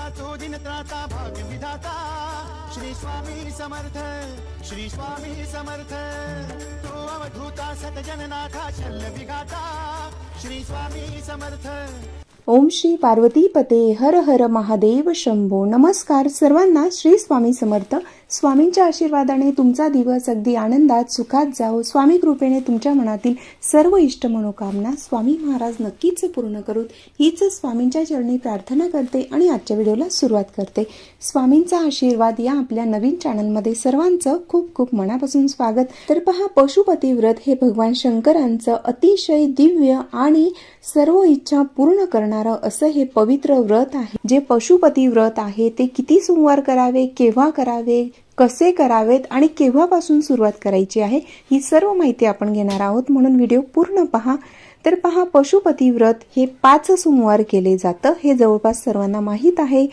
तो दिन त्राता भाग्य विधाता श्री स्वामी समर्थ, श्री स्वामी समर्थ। तो अवधूता सतजननाथा शल्य विघाता श्री स्वामी समर्थ। ओम श्री पार्वती पते हर हर महादेव शंभो। नमस्कार सर्वांना, श्री स्वामी समर्थ। स्वामींच्या आशीर्वादाने तुमचा दिवस अगदी आनंदात सुखात जाओ। स्वामी कृपेने तुमच्या मनातील सर्व इष्ट मनोकामना स्वामी महाराज नक्कीच पूर्ण करूत, हीच स्वामींच्या चरणी प्रार्थना करते आणि आजच्या व्हिडिओला सुरुवात करते। स्वामींचा आशीर्वाद या आपल्या नवीन चॅनलमध्ये सर्वांचं खूप खूप मनापासून स्वागत। तर पहा, पशुपती व्रत हे भगवान शंकरांचं अतिशय दिव्य आणि सर्व इच्छा पूर्ण करणारं असं हे पवित्र व्रत आहे। जे पशुपती व्रत आहे ते किती सोमवार करावे, केव्हा करावे, कसे करावेत आणि केव्हापासून सुरुवात करायची आहे, ही सर्व माहिती आपण घेणार आहोत, म्हणून व्हिडिओ पूर्ण पहा। तर पहा, पशुपती व्रत हे 5 सोमवार केले जातं, हे जवळपास सर्वांना माहीत आहे।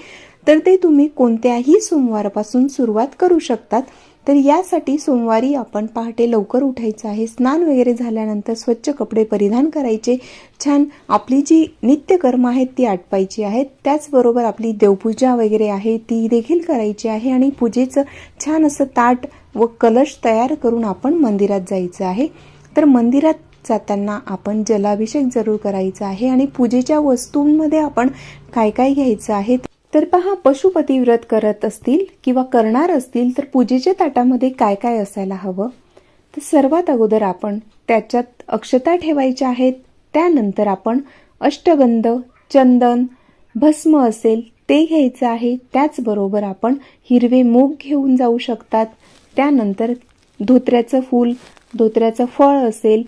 तर ते तुम्ही कोणत्याही सोमवारपासून सुरुवात करू शकतात। तर यासाठी सोमवारी आपण पहाटे लवकर उठायचं आहे, स्नान वगैरे झाल्यानंतर स्वच्छ कपडे परिधान करायचे, छान आपली जी नित्यकर्म आहेत ती आटपायची आहेत, त्याचबरोबर आपली देवपूजा वगैरे आहे ती देखील करायची आहे आणि पूजेचं छान असं ताट व कलश तयार करून आपण मंदिरात जायचं आहे। तर मंदिरात जाताना आपण जलाभिषेक जरूर करायचा आहे आणि पूजेच्या वस्तूंमध्ये आपण काय काय घ्यायचं आहे। तर पहा, पशुपती व्रत करत असतील किंवा करणार असतील तर पूजेच्या ताटामध्ये काय काय असायला हवं। तर सर्वात अगोदर आपण त्याच्यात अक्षता ठेवायच्या आहेत, त्यानंतर आपण अष्टगंध, चंदन, भस्म असेल ते घ्यायचं आहे, त्याचबरोबर आपण हिरवे मूग घेऊन जाऊ शकतात, त्यानंतर धोत्र्याचं फूल, धोत्र्याचं फळ असेल,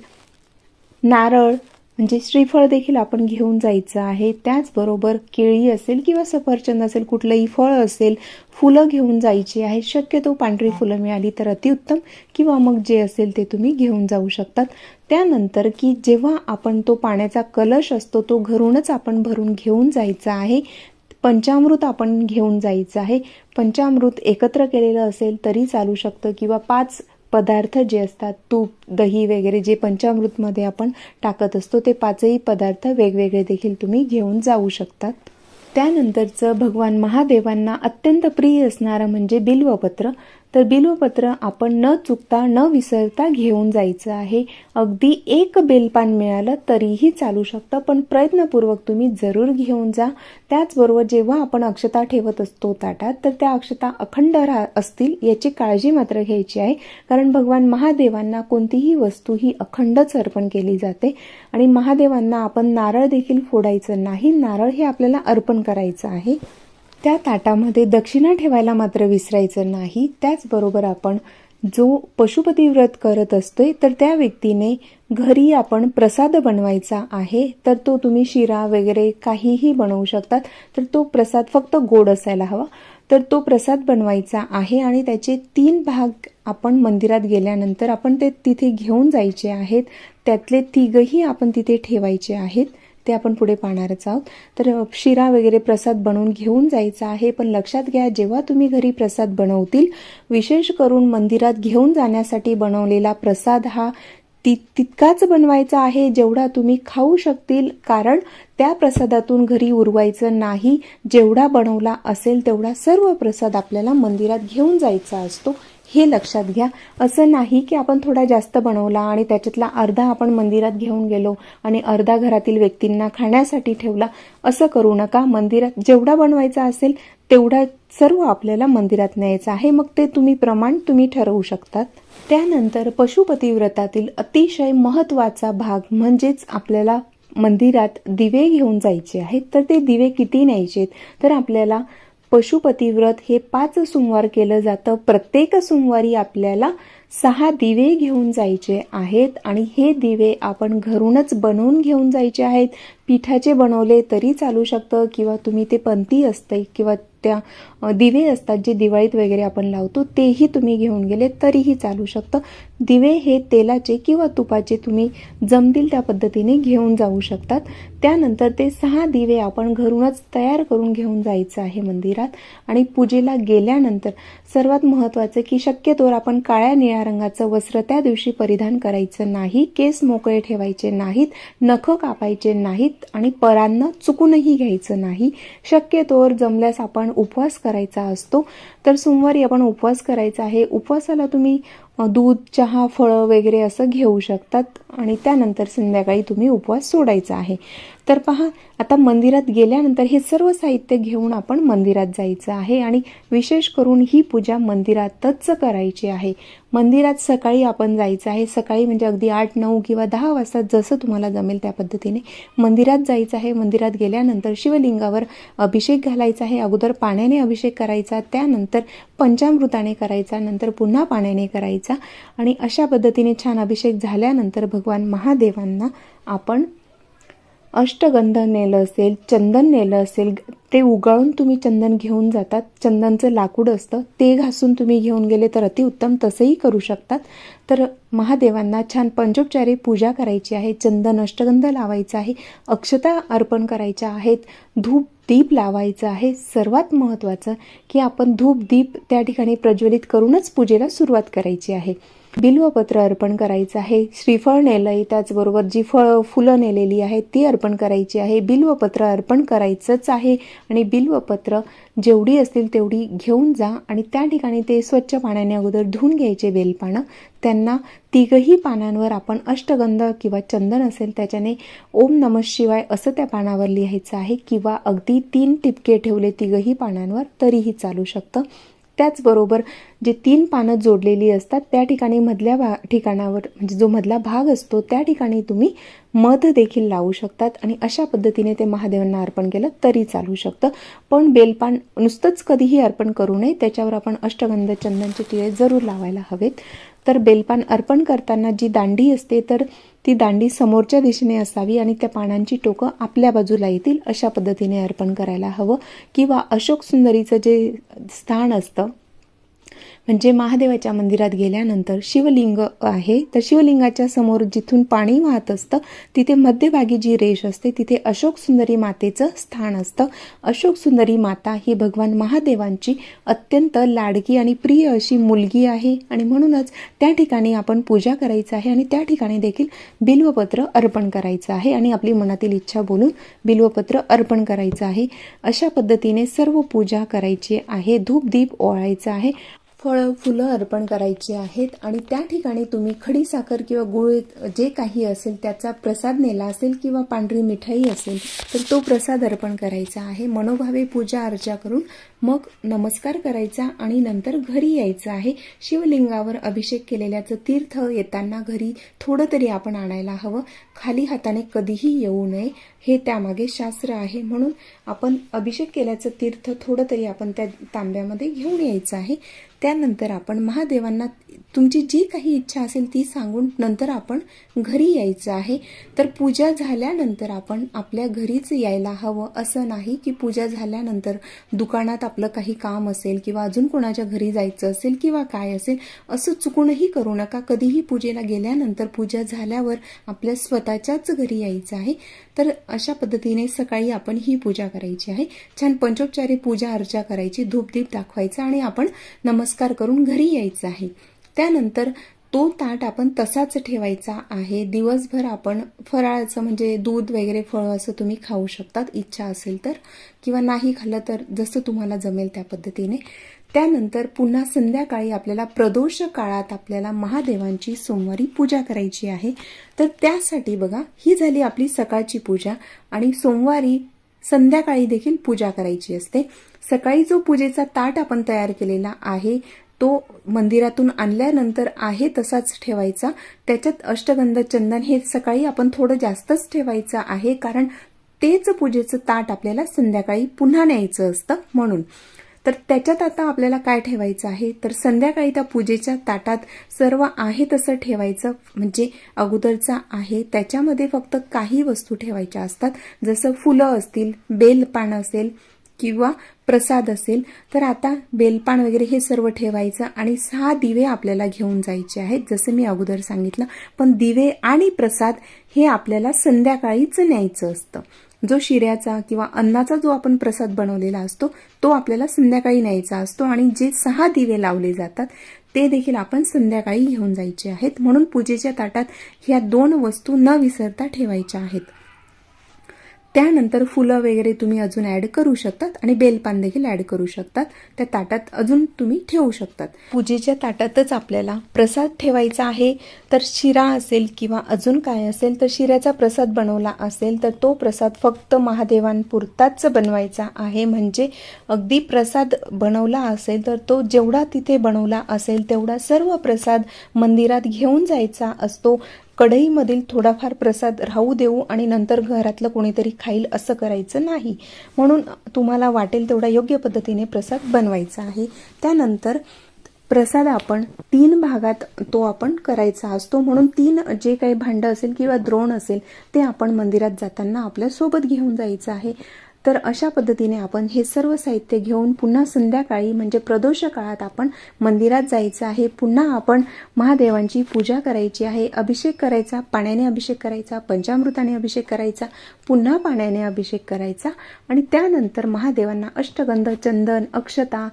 नारळ म्हणजे श्रीफळ देखील आपण घेऊन जायचं आहे, त्याचबरोबर केळी असेल किंवा सफरचंद असेल, कुठलंही फळ असेल, फुलं घेऊन जायची आहे। शक्यतो पांढरी फुलं मिळाली तर अतिउत्तम, किंवा मग जे असेल ते तुम्ही घेऊन जाऊ शकतात। त्यानंतर की जेव्हा आपण तो पाण्याचा कलश असतो तो घरूनच आपण भरून घेऊन जायचा आहे। पंचामृत आपण घेऊन जायचं आहे, पंचामृत एकत्र केलेलं असेल तरी चालू शकतं, किंवा 5 पदार्थ जे असतात, तूप, दही वगैरे जे पंचामृतमध्ये आपण टाकत असतो ते 5ही पदार्थ वेगवेगळे देखील तुम्ही घेऊन जाऊ शकतात। त्यानंतरचं भगवान महादेवांना अत्यंत प्रिय असणारं म्हणजे बिल्वपत्र। तर बिल्वपत्र आपण न चुकता न विसरता घेऊन जायचं आहे। अगदी 1 बेलपान मिळालं तरीही चालू शकतं, पण प्रयत्नपूर्वक तुम्ही जरूर घेऊन जा। त्याचबरोबर जेव्हा आपण अक्षता ठेवत असतो ताटात, तर त्या अक्षता अखंड असतील याची काळजी मात्र घ्यायची आहे, कारण भगवान महादेवांना कोणतीही वस्तू ही अखंडच अर्पण केली जाते। आणि महादेवांना आपण नारळ देखील फोडायचं नाही, नारळ हे आपल्याला अर्पण करायचं आहे। त्या ताटामध्ये दक्षिणा ठेवायला मात्र विसरायचं नाही। त्याचबरोबर आपण जो पशुपती व्रत करत असतोय तर त्या व्यक्तीने घरी आपण प्रसाद बनवायचा आहे, तर तो तुम्ही शिरा वगैरे काहीही बनवू शकतात। तर तो प्रसाद फक्त गोड असायला हवा, तर तो प्रसाद बनवायचा आहे आणि त्याचे 3 भाग आपण मंदिरात गेल्यानंतर आपण ते तिथे घेऊन जायचे आहेत। त्यातले 3ही आपण तिथे ठेवायचे आहेत, ते आपण पुढे पाहणारच आहोत। तर शिरा वगैरे प्रसाद बनवून घेऊन जायचा आहे, पण लक्षात घ्या जेव्हा तुम्ही घरी प्रसाद बनवतील, विशेष करून मंदिरात घेऊन जाण्यासाठी बनवलेला प्रसाद हा तितकाच बनवायचा आहे जेवढा तुम्ही खाऊ शकतील, कारण त्या प्रसादातून घरी उरवायचं नाही। जेवढा बनवला असेल तेवढा सर्व प्रसाद आपल्याला मंदिरात घेऊन जायचा असतो, हे लक्षात घ्या। असं नाही की आपण थोडा जास्त बनवला आणि त्याच्यातला अर्धा आपण मंदिरात घेऊन गेलो आणि अर्धा घरातील व्यक्तींना खाण्यासाठी ठेवला, असं करू नका। मंदिरात जेवढा बनवायचा असेल तेवढा सर्व आपल्याला मंदिरात न्यायचं आहे, मग ते प्रमाण तुम्ही ठरवू शकतात। त्यानंतर पशुपती व्रतातील अतिशय महत्त्वाचा भाग म्हणजेच आपल्याला मंदिरात दिवे घेऊन जायचे आहेत। तर ते दिवे किती न्यायचे, तर आपल्याला पशुपती व्रत हे 5 सोमवार केलं जातं। प्रत्येक सोमवारी आपल्याला 6 दिवे घेऊन जायचे आहेत आणि हे दिवे आपण घरूनच बनवून घेऊन जायचे आहेत। पिठाचे बनवले तरी चालू शकतं, किंवा तुम्ही ते पंती असते किंवा त्या दिवे असतात जे दिवाळीत वगैरे आपण लावतो तेही तुम्ही घेऊन गेले तरीही चालू शकतं। दिवे हे तेलाचे किंवा तुपाचे तुम्ही जमतील त्या पद्धतीने घेऊन जाऊ शकतात। त्यानंतर ते 6 दिवे आपण घरूनच तयार करून घेऊन जायचं आहे मंदिरात. आणि पूजेला गेल्यानंतर सर्वात महत्त्वाचं की शक्यतोवर आपण काळ्या निळ्या रंगाचं वस्त्र त्या दिवशी परिधान करायचं नाही, केस मोकळे ठेवायचे नाहीत, नखं कापायचे नाहीत आणि परान्न चुकूनही घ्यायचं नाही. शक्यतोवर जमल्यास आपण उपवास करायचा असतो, तर सोमवारी आपण उपवास करायचा आहे. उपवासाला तुम्ही दूध, चहा, फळं वगैरे असं घेऊ शकतात आणि त्यानंतर संध्याकाळी तुम्ही उपवास सोडायचा आहे. तर पहा, आता मंदिरात गेल्यानंतर हे सर्व साहित्य घेऊन आपण मंदिरात जायचं आहे आणि विशेष करून ही पूजा मंदिरातच करायची आहे. मंदिरात सकाळी आपण जायचं आहे. सकाळी म्हणजे अगदी 8, 9 किंवा 10 वाजता जसं तुम्हाला जमेल त्या पद्धतीने मंदिरात जायचं आहे. मंदिरात गेल्यानंतर शिवलिंगावर अभिषेक घालायचा आहे. अगोदर पाण्याने अभिषेक करायचा, त्यानंतर पंचामृताने करायचा, नंतर पुन्हा पाण्याने करायचा आणि अशा पद्धतीने छान अभिषेक झाल्यानंतर भगवान महादेवांना आपण अष्टगंध नेलं असेल, चंदन नेलं असेल, ते उगाळून तुम्ही चंदन घेऊन जातात. चंदनचं लाकूड असतं ते घासून तुम्ही घेऊन गेले तर अतिउत्तम, तसंही करू शकतात. तर महादेवांना छान पंचोपचारी पूजा करायची आहे. चंदन, अष्टगंध लावायचा आहे, अक्षता अर्पण करायच्या आहेत, धूप दीप लावायचा आहे. सर्वात महत्त्वाचं की आपण धूप दीप त्या ठिकाणी प्रज्वलित करूनच पूजेला सुरुवात करायची आहे. बिल्वपत्र अर्पण करायचं आहे. श्रीफळ नेलंय, त्याचबरोबर जी फुलं नेलेली आहेत ती अर्पण करायची आहे. बिल्वपत्र अर्पण करायचंच आहे आणि बिल्वपत्र जेवढी असतील तेवढी घेऊन जा आणि त्या ठिकाणी ते स्वच्छ पाण्याने अगोदर धुवून घ्यायचे बेलपानं. त्यांना 3ही पानांवर आपण अष्टगंध किंवा चंदन असेल त्याच्याने ओम नमः शिवाय असं त्या पानावर लिहायचं आहे किंवा अगदी 3 टिपके ठेवले 3ही पानांवर तरीही चालू शकतं. त्याचबरोबर जे 3 पानं जोडलेली असतात त्या ठिकाणी मधल्या ठिकाणावर म्हणजे जो मधला भाग असतो त्या ठिकाणी तुम्ही मध देखील लावू शकतात आणि अशा पद्धतीने ते महादेवांना अर्पण केलं तरी चालू शकतं. पण बेलपान नुसतंच कधीही अर्पण करू नये, त्याच्यावर आपण अष्टगंध चंदनचे टिळे जरूर लावायला हवेत. तर बेलपान अर्पण करताना जी दांडी असते तर ती दांडी समोरच्या दिशेने असावी आणि त्या पानांची टोकं आपल्या बाजूला येतील अशा पद्धतीने अर्पण करायला हवं. किंवा अशोक सुंदरीचं जे स्थान असतं म्हणजे महादेवाच्या मंदिरात गेल्यानंतर शिवलिंग आहे, तर शिवलिंगाच्या समोर जिथून पाणी वाहत असतं तिथे मध्यभागी जी रेष असते तिथे अशोक सुंदरी मातेचं स्थान असतं. अशोक सुंदरी माता ही भगवान महादेवांची अत्यंत लाडकी आणि प्रिय अशी मुलगी आहे आणि म्हणूनच त्या ठिकाणी आपण पूजा करायचं आहे आणि त्या ठिकाणी देखील बिल्वपत्र अर्पण करायचं आहे आणि आपली मनातील इच्छा बोलून बिल्वपत्र अर्पण करायचं आहे. अशा पद्धतीने सर्व पूजा करायची आहे. धूप दीप ओवाळायचं आहे, फळं फुलं अर्पण करायची आहेत आणि त्या ठिकाणी तुम्ही खडी साखर किंवा गुळ जे काही असेल त्याचा प्रसाद नेला असेल किंवा पांढरी मिठाई असेल तर तो प्रसाद अर्पण करायचा आहे. मनोभावे पूजा अर्चा करून मग नमस्कार करायचा आणि नंतर घरी यायचं आहे. शिवलिंगावर अभिषेक केलेल्याचं तीर्थ येताना घरी थोडं तरी आपण आणायला हवं. खाली हाताने कधीही येऊ नये, हे त्यामागे शास्त्र आहे. म्हणून आपण अभिषेक केल्याचं तीर्थ थोडं तरी आपण त्या तांब्यामध्ये घेऊन यायचं आहे. त्यानंतर आपण महादेवांना तुमची जी काही इच्छा असेल ती सांगून नंतर आपण घरी यायचं आहे. तर पूजा झाल्यानंतर आपण आपल्या घरीच यायला हवं. असं नाही की पूजा झाल्यानंतर दुकानात आपलं काही काम असेल किंवा अजून कोणाच्या घरी जायचं असेल किंवा काय असेल असं चुकूनही करू नका. कधीही पूजेला गेल्यानंतर पूजा झाल्यावर आपल्या स्वतःच्याच घरी यायचं आहे. तर अशा पद्धतीने सकाळी आपण ही पूजा करायची आहे. छान पंचोपचारी पूजा अर्चा करायची, धूपदीप दाखवायचा आणि आपण नमस्कार करून घरी यायचं आहे. त्यानंतर तो ताट आपण तसाच ठेवायचा आहे. दिवसभर आपण फराळाचं म्हणजे दूध वगैरे फळं असं तुम्ही खाऊ शकतात इच्छा असेल तर, किंवा नाही खाल्लं तर जसं तुम्हाला जमेल त्या पद्धतीने. त्यानंतर पुन्हा संध्याकाळी आपल्याला प्रदोष काळात आपल्याला महादेवांची सोमवारी पूजा करायची आहे. तर त्यासाठी बघा, ही झाली आपली सकाळची पूजा आणि सोमवारी संध्याकाळी देखील पूजा करायची असते. सकाळी जो पूजेचा ताट आपण तयार केलेला आहे तो मंदिरातून आणल्यानंतर आहे तसाच ठेवायचा. त्याच्यात अष्टगंध चंदन हे सकाळी आपण थोडं जास्तच ठेवायचं आहे, कारण तेच पूजेचं ताट आपल्याला संध्याकाळी पुन्हा न्यायचं असतं म्हणून. तर त्याच्यात आता आपल्याला काय ठेवायचं आहे, तर संध्याकाळी त्या पूजेच्या ताटात सर्व आहे तसं ठेवायचं. म्हणजे अगोदरचा आहे त्याच्यामध्ये फक्त काही वस्तू ठेवायच्या असतात, जसं फुलं असतील, बेलपान असेल किंवा प्रसाद असेल तर आता बेलपान वगैरे हे सर्व ठेवायचं आणि 6 दिवे आपल्याला घेऊन जायचे आहेत, जसं मी अगोदर सांगितलं. पण दिवे आणि प्रसाद हे आपल्याला संध्याकाळीच न्यायचं असतं. जो शिऱ्याचा किंवा अन्नाचा जो आपण प्रसाद बनवलेला असतो तो आपल्याला संध्याकाळी न्यायचा असतो आणि जे 6 दिवे लावले जातात ते देखील आपण संध्याकाळी घेऊन जायचे आहेत. म्हणून पूजेच्या ताटात ह्या 2 वस्तू न विसरता ठेवायच्या आहेत. त्यानंतर फुलं वगैरे तुम्ही अजून ॲड करू शकतात आणि बेलपान देखील ॲड करू शकतात. त्या ताटात अजून तुम्ही ठेवू शकतात. पूजेच्या ताटातच आपल्याला प्रसाद ठेवायचा आहे. तर शिरा असेल किंवा अजून काय असेल तर शिऱ्याचा प्रसाद बनवला असेल तर तो प्रसाद फक्त महादेवांपुरताच बनवायचा आहे. म्हणजे अगदी प्रसाद बनवला असेल तर तो जेवढा तिथे बनवला असेल तेवढा सर्व प्रसाद मंदिरात घेऊन जायचा असतो. कढईमधील थोडाफार प्रसाद राहू देऊ आणि नंतर घरातलं कोणीतरी खाईल असं करायचं नाही. म्हणून तुम्हाला वाटेल तेवढा योग्य पद्धतीने प्रसाद बनवायचा आहे. त्यानंतर प्रसाद आपण 3 भागात तो आपण करायचा असतो. म्हणून 3 जे काही भांडं असेल किंवा द्रोण असेल ते आपण मंदिरात जाताना आपल्या सोबत घेऊन जायचं आहे. तर अशा पद्धतीने आपण हे सर्व साहित्य घेऊन पुन्हा संध्याकाळी म्हणजे प्रदोष काळात आपण मंदिरात जायचं आहे. पुन्हा आपण महादेवांची पूजा करायची आहे. अभिषेक करायचा, पाण्याने अभिषेक करायचा, पंचामृताने अभिषेक करायचा, पुन्हा पाण्याने अभिषेक करायचा आणि त्यानंतर महादेवांना अष्टगंध, चंदन, अक्षता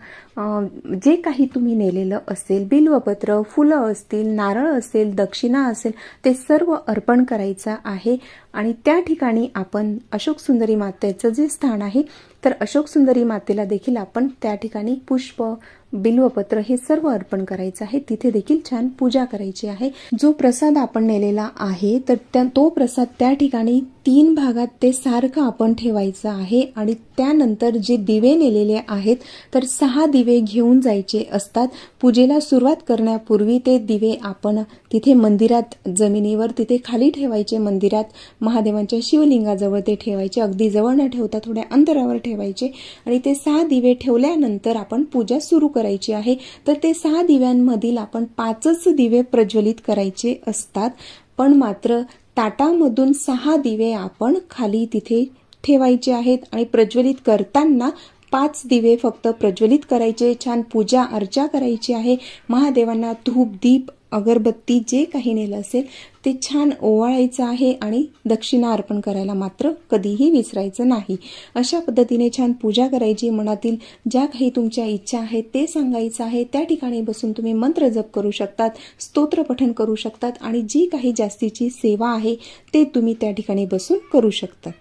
जे काही तुम्ही नेलेलं असेल, बिल्वपत्र, फुलं असतील, नारळ असेल, दक्षिणा असेल ते सर्व अर्पण करायचं आहे. आणि त्या ठिकाणी आपण अशोक सुंदरी मातेचं जे स्थान आहे तर अशोक सुंदरी मातेला देखील आपण त्या ठिकाणी पुष्प, बिल्वपत्र हे सर्व अर्पण करायचं आहे. तिथे देखील छान पूजा करायची आहे. जो प्रसाद आपण नेलेला आहे तर तो प्रसाद त्या ठिकाणी 3 भागात ते सारखं आपण ठेवायचं आहे. आणि त्यानंतर जे दिवे नेलेले आहेत तर 6 दिवे घेऊन जायचे असतात. पूजेला सुरुवात करण्यापूर्वी ते दिवे आपण तिथे मंदिरात जमिनीवर तिथे खाली ठेवायचे. मंदिरात महादेवांच्या शिवलिंगाजवळ ते ठेवायचे. अगदी जवळ न ठेवता थोड्या अंतरावर ठेवायचे आणि ते 6 दिवे ठेवल्यानंतर आपण पूजा सुरू करायची आहे. तर ते 6 दिव्यांमधील आपण 5च दिवे प्रज्वलित करायचे असतात. पण मात्र ताटामधून 6 दिवे आपण खाली तिथे ठेवायचे आहेत आणि प्रज्वलित करताना 5 दिवे फक्त प्रज्वलित करायचे. छान पूजा अर्चा करायची आहे. महादेवांना धूप, दीप, अगरबत्ती जे काही नेलं असेल ते छान ओवाळायचं आहे आणि दक्षिणा अर्पण करायला मात्र कधीही विसरायचं नाही. अशा पद्धतीने छान पूजा करायची. मनातील ज्या काही तुमच्या इच्छा आहेत ते सांगायचं आहे. त्या ठिकाणी बसून तुम्ही मंत्र जप करू शकतात, स्तोत्र पठण करू शकतात आणि जी काही जास्तीची सेवा आहे ते तुम्ही त्या ठिकाणी बसून करू शकतात.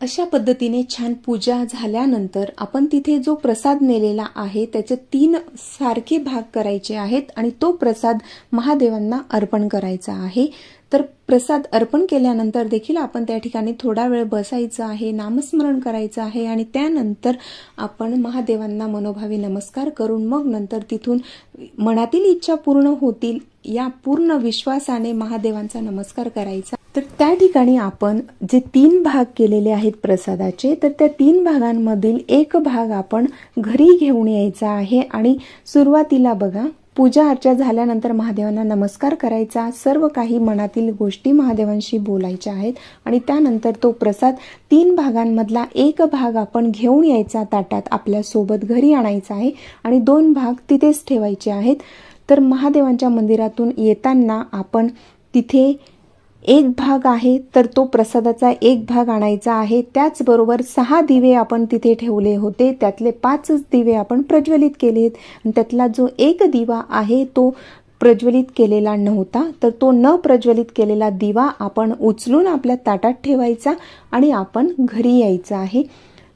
अशा पद्धतीने छान पूजा झाल्यानंतर आपण तिथे जो प्रसाद नेलेला आहे त्याचे 3 सारखे भाग करायचे आहेत आणि तो प्रसाद महादेवांना अर्पण करायचा आहे. तर प्रसाद अर्पण केल्यानंतर देखील आपण त्या ठिकाणी थोडा वेळ बसायचं आहे, नामस्मरण करायचं आहे आणि त्यानंतर आपण महादेवांना मनोभावे नमस्कार करून मग नंतर तिथून मनातील इच्छा पूर्ण होतील या पूर्ण विश्वासाने महादेवांचा नमस्कार करायचा. तर त्या ठिकाणी आपण जे 3 भाग केलेले आहेत प्रसादाचे तर त्या 3 भागांमधील एक भाग आपण घरी घेऊन यायचा आहे. आणि सुरुवातीला बघा पूजा अर्चा झाल्यानंतर महादेवांना नमस्कार करायचा, सर्व काही मनातील गोष्टी महादेवांशी बोलायच्या आहेत आणि त्यानंतर तो प्रसाद 3 भागांमधला एक भाग आपण घेऊन यायचा ताटात आपल्यासोबत घरी आणायचा आहे आणि 2 भाग तिथेच ठेवायचे आहेत. तर महादेवांच्या मंदिरातून येताना आपण तिथे एक भाग आहे तर तो प्रसादाचा एक भाग आणायचा आहे. त्याचबरोबर 6 दिवे आपण तिथे ठेवले होते, त्यातले 5च दिवे आपण प्रज्वलित केलेत आणि त्यातला जो एक दिवा आहे तो प्रज्वलित केलेला नव्हता. तर तो न प्रज्वलित केलेला दिवा आपण उचलून आपल्या ताटात ठेवायचा आणि आपण घरी यायचं आहे.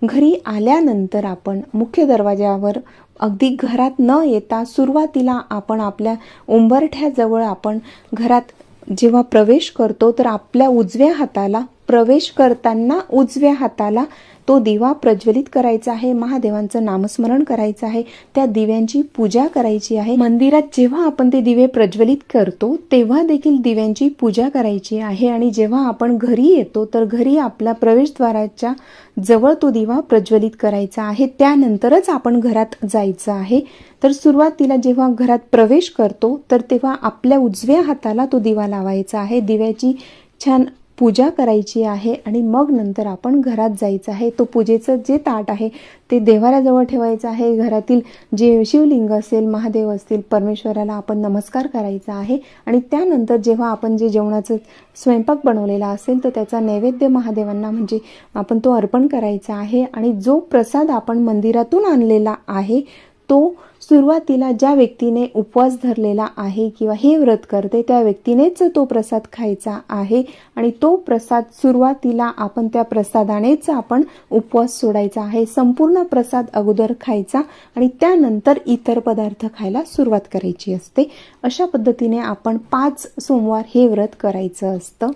घरी आल्यानंतर आपण मुख्य दरवाजावर अगदी घरात न येता सुरुवातीला आपण आपल्या उंबरठ्याजवळ आपण घरात जेव्हा प्रवेश करतो तर आपल्या उजव्या हाताला प्रवेश करताना उजव्या हाताला तो दिवा प्रज्वलित करायचा आहे. महादेवांचं नामस्मरण करायचं आहे. त्या दिव्यांची पूजा करायची आहे. मंदिरात जेव्हा आपण ते दिवे प्रज्वलित करतो तेव्हा देखील दिव्यांची पूजा करायची आहे. आणि जेव्हा आपण घरी येतो तर घरी आपल्या प्रवेशद्वाराच्या जवळ तो दिवा प्रज्वलित करायचा आहे. त्यानंतरच आपण घरात जायचं आहे. तर सुरुवातीला जेव्हा घरात प्रवेश करतो तर तेव्हा आपल्या उजव्या हाताला तो दिवा लावायचा आहे. दिव्याची छान पूजा करायची आहे आणि मग नंतर आपण घरात जायचं आहे. तो पूजेचं जे ताट आहे ते देव्हाऱ्याजवळ ठेवायचं आहे. घरातील जे शिवलिंग असेल, महादेव असतील, परमेश्वराला आपण नमस्कार करायचा आहे आणि त्यानंतर जेव्हा आपण जे जेवणाचं स्वयंपाक बनवलेला असेल तर त्याचा नैवेद्य महादेवांना म्हणजे आपण तो अर्पण करायचा आहे. आणि जो प्रसाद आपण मंदिरातून आणलेला आहे तो सुरुवातीला ज्या व्यक्तीने उपवास धरलेला आहे किंवा हे व्रत करते त्या व्यक्तीनेच तो प्रसाद खायचा आहे. आणि तो प्रसाद सुरुवातीला आपण त्या प्रसादानेच आपण उपवास सोडायचा आहे. संपूर्ण प्रसाद अगोदर खायचा आणि त्यानंतर इतर पदार्थ खायला सुरुवात करायची असते. अशा पद्धतीने आपण 5 सोमवार हे व्रत करायचं असतं.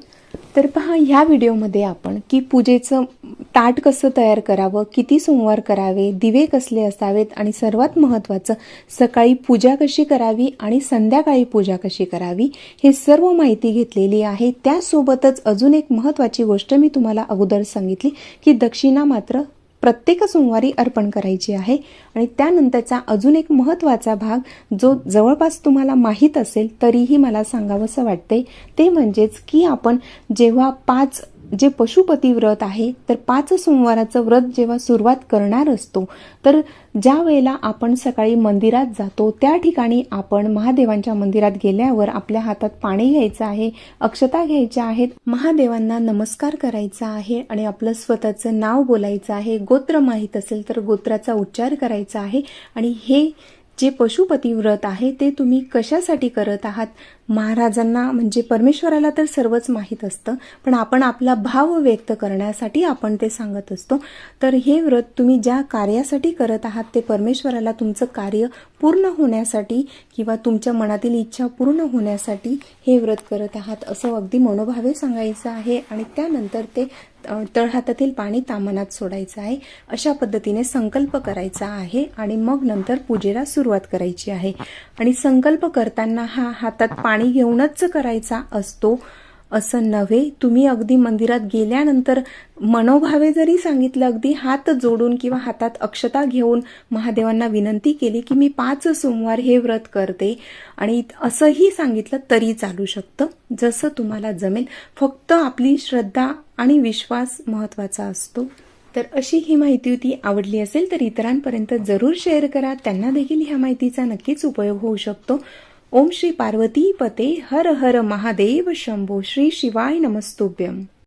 तर पहा, ह्या व्हिडिओमध्ये आपण की पूजेचं ताट कसं तयार करावं, किती सोमवार करावे, दिवे कसले असावेत आणि सर्वात महत्त्वाचं सकाळी पूजा कशी करावी आणि संध्याकाळी पूजा कशी करावी हे सर्व माहिती घेतलेली आहे. त्यासोबतच अजून एक महत्त्वाची गोष्ट मी तुम्हाला अगोदर सांगितली की दक्षिणा मात्र प्रत्येक सोमवारी अर्पण करायची आहे. आणि त्यानंतरचा अजून एक महत्त्वाचा भाग जो जवळपास तुम्हाला माहीत असेल तरीही मला सांगावंसं वाटते ते म्हणजेच की आपण जेव्हा 5 जे पशुपती व्रत आहे तर 5 सोमवाराचं व्रत जेव्हा सुरुवात करणार असतो तर ज्या वेळेला आपण सकाळी मंदिरात जातो त्या ठिकाणी आपण महादेवांच्या मंदिरात गेल्यावर आपल्या हातात पाणी घ्यायचं आहे, अक्षता घ्यायच्या आहेत, महादेवांना नमस्कार करायचा आहे आणि आपलं स्वतःचं नाव बोलायचं आहे. गोत्र माहीत असेल तर गोत्राचा उच्चार करायचा आहे. आणि हे जे पशुपती व्रत आहे ते तुम्ही कशासाठी करत आहात, महाराजांना म्हणजे परमेश्वराला तर सर्वच माहीत असतं पण आपण आपला भाव व्यक्त करण्यासाठी आपण ते सांगत असतो. तर हे व्रत तुम्ही ज्या कार्यासाठी करत आहात ते परमेश्वराला तुमचं कार्य पूर्ण होण्यासाठी किंवा तुमच्या मनातील इच्छा पूर्ण होण्यासाठी हे व्रत करत आहात असं अगदी मनोभावे सांगायचं आहे. आणि त्यानंतर ते तळहातातील पाणी तामनात सोडायचं आहे. अशा पद्धतीने संकल्प करायचा आहे आणि मग नंतर पूजेला सुरुवात करायची आहे. आणि संकल्प करताना हा हातात पाणी घेऊनच करायचा असतो असं नव्हे. तुम्ही अगदी मंदिरात गेल्यानंतर मनोभावे जरी सांगितलं, अगदी हात जोडून किंवा हातात अक्षता घेऊन महादेवांना विनंती केली की मी 5 सोमवार हे व्रत करते आणि असंही सांगितलं तरी चालू शकतं, जसं तुम्हाला जमेल. फक्त आपली श्रद्धा आणि विश्वास महत्त्वाचा असतो. तर अशी ही माहिती होती. आवडली असेल तर इतरांपर्यंत जरूर शेअर करा, त्यांना देखील ह्या माहितीचा नक्कीच उपयोग होऊ शकतो. ओम श्री पार्वती पते हर हर महादेव शंभो. श्री शिवाय नमस्तुभ्यम.